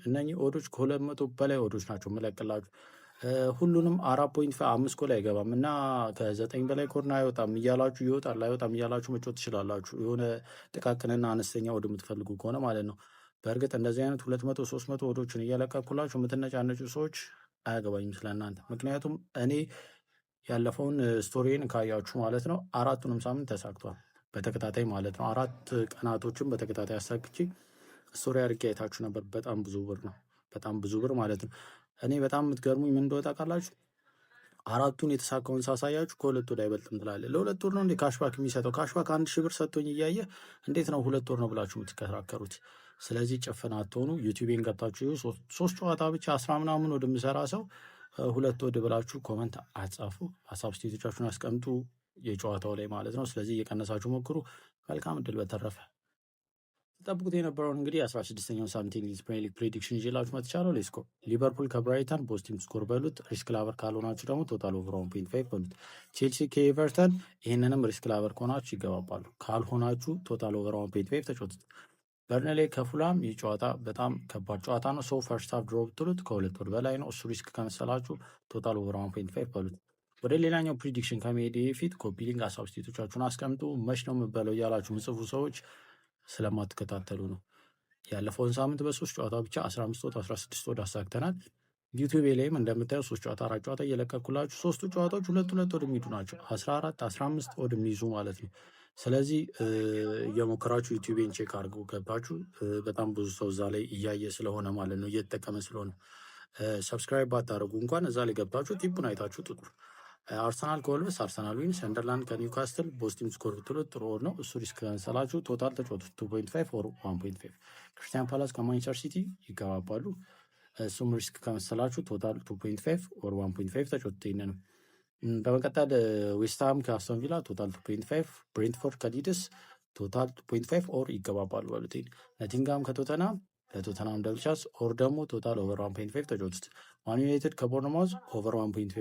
እነኚህ ኦዶች ከ200 በላይ ኦዶች ናቸው የምለቅላችሁ። ሁሉንም 4.5 ጎል አይገባም እና ከ9 በላይ ኮርና አይወጣም እያላችሁ ይወጣል አይወጣም እያላችሁ መጮት ትችላላችሁ። የሆነ ጥቃቅንና አነስተኛ ኦድ የምትፈልጉ ከሆነ ማለት ነው። በእርግጥ እንደዚህ አይነት 200 300 ኦዶችን እየለቀኩላችሁ የምትነጫነጩ ሰዎች አያገባኝም ስለእናንተ። ምክንያቱም እኔ ያለፈውን ስቶሪን ካያችሁ ማለት ነው 4ቱንም ሳምንት ተሳክቷል በተከታታይ ማለት ነው። 4 ቀናቶችን በተከታታይ አሳክቼ ስቶሪ አድርጌ አይታችሁ ነበር። በጣም ብዙ ብር ነው፣ በጣም ብዙ ብር ማለት ነው። እኔ በጣም የምትገርሙኝ ምን እንደወጣ ቃላችሁ 4ቱን የተሳካውን ሳሳያችሁ ከ2 ወር አይበልጥም ትላለ። ለ2 ወር ነው እንዴ ካሽባክ የሚሰጠው? ካሽባክ 1000 ብር ሰጥቶኝ እያየ እንዴት ነው 2 ወር ነው ብላችሁ የምትከራከሩት? ስለዚህ ጭፍን አትሆኑ። ዩቲዩቤን ገብታችሁ 3 ጨዋታ ብቻ 10 ምናምን ወደምሰራ ሰው 2 ወድ ብላችሁ ኮመንት አጻፉ። ሀሳብ ስቴቶቻችሁን አስቀምጡ የጨዋታው ላይ ማለት ነው። ስለዚህ እየቀነሳችሁ ሞክሩ። መልካም እድል። በተረፈ ጠብቁት የነበረውን እንግዲህ 16ኛው ሳምንት እንግሊዝ ፕሪሚየር ሊግ ፕሬዲክሽን ይዤላችሁ መጥቻለሁ። ሌስኮ ሊቨርፑል ከብራይተን ፖስቲም ስኮር በሉት። ሪስክ ላቨር ካልሆናችሁ ደግሞ ቶታል ኦቨር 1.5 በሉት። ቼልሲ ከኤቨርተን ይህንንም ሪስክ ላቨር ከሆናችሁ ይገባባሉ፣ ካልሆናችሁ ቶታል ኦቨር 1.5 ተጫወቱት። በርንሌ ከፉላም ይህ ጨዋታ በጣም ከባድ ጨዋታ ነው። ሰው ፈርስት ሃፍ ድሮ ብትሉት ከ2 ወር በላይ ነው። እሱ ሪስክ ከመሰላችሁ ቶታል ኦቨር 1.5 በሉት። ወደ ሌላኛው ፕሪዲክሽን ከመሄድ በፊት ኮፒ ሊንክ ሀሳብ ስቴቶቻችሁን አስቀምጡ። መች ነው የምበለው እያላችሁ ምጽፉ ሰዎች ስለማትከታተሉ ነው። ያለፈውን ሳምንት በ3 ጨዋታ ብቻ 15 ወድ 16 ወድ አሳክተናል። ዩቲዩብ ላይም እንደምታየው 3 ጨዋታ 4 ጨዋታ እየለቀኩላችሁ 3ቱ ጨዋታዎች 2 ወድ የሚሄዱ ናቸው። 14 15 ወድ የሚይዙ ማለት ነው። ስለዚህ እየሞከራችሁ ዩቲዩቤን ቼክ አድርጉ ገብታችሁ። በጣም ብዙ ሰው እዛ ላይ እያየ ስለሆነ ማለት ነው እየተጠቀመ ስለሆነ ሰብስክራይብ ባታደርጉ እንኳን እዛ ላይ ገብታችሁ ቲፑን አይታችሁ ጥሩ። አርሰናል ከወልቭስ አርሰናል ዊን፣ ሰንደርላንድ ከኒውካስትል ቦስቲም ስኮር ብትሉት ጥሩ ወር ነው። እሱ ሪስክ ከመሰላችሁ ቶታል ተጫወቱ 2.5 ኦር 1.5። ክርስቲያን ፓላስ ከማንቸስተር ሲቲ ይገባባሉ። እሱም ሪስክ ከመሰላችሁ ቶታል 2.5 ኦር 1.5 ተጫወቱ። ይሄንን በመቀጠል ዌስትሃም ከአስቶን ቪላ ቶታል 2.5፣ ብሬንትፎርድ ከሊድስ ቶታል 2.5 ኦር ይገባባሉ በሉት። ኖቲንግሃም ከቶተናም ለቶተናም ደብል ቻንስ ኦር ደግሞ ቶታል ኦቨር 1.5 ተጫወቱት። ማን ዩናይትድ ከቦርንማውዝ ኦቨር 1.5